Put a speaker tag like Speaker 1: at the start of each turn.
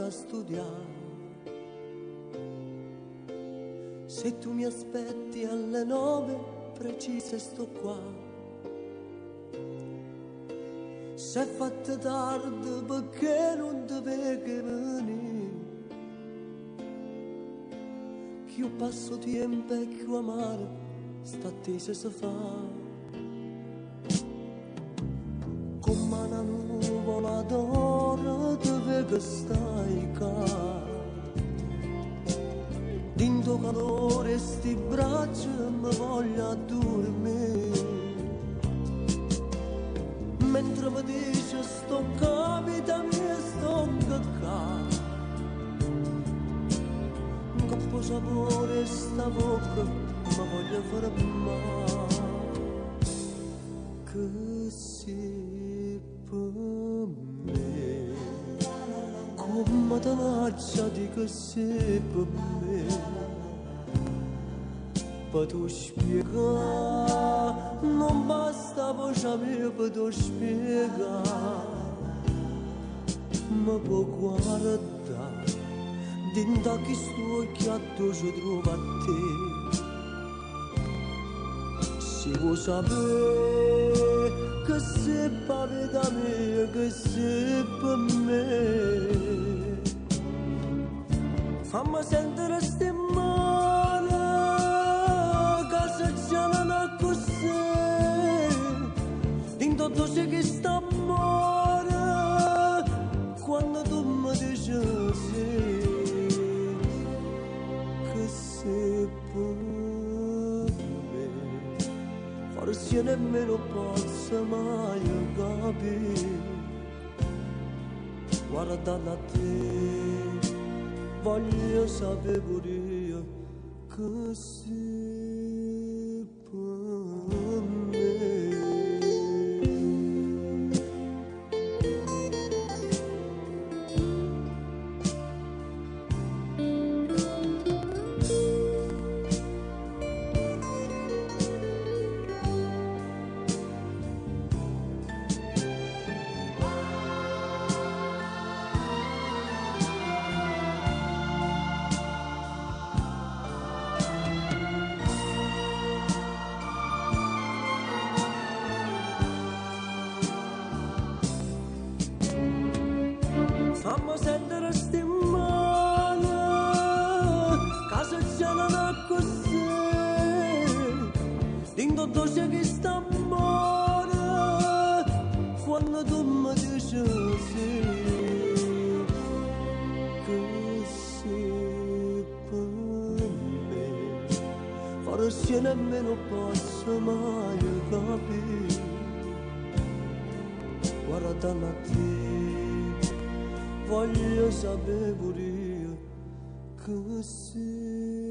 Speaker 1: a studiare. Se tu mi aspetti alle 9 precise sto qua. Se è fatto tardi perché non ti vedi venire, più passo tempo e più amare sta attesa si fa. Come una nuvola d'oro ti vedo stai qua. Dinto calore sti braccia mi voglio dormire. Mentre mi dice sto capita mia sto cacà. Un capo sapore sta bocca ma voglio fare male. Che sei per me. Come te lascia di che sei per me. Per tu spiegare, non basta voce mia per tu spiegare. Ma può guardare, dinta che sto occhiato ci trova a te. Si vuoi sapere che sei per vita mia, che sei per me. Fammi sentire sti mani, che se c'è non così. Dinto tu sei che sta amore, quando tu mi dici sì. Che sei per me. Forse nemmeno posso mai capire. Guarda da te, voglio sapere pure io che sei per me. Fammi sentire sti mani, che se c'è non è così. Dinto tu c'è che sta amore, quando tu mi dici sì. Che sei per me. Forse nemmeno posso mai capire. Guarda da te, voglio sapere pure io che sei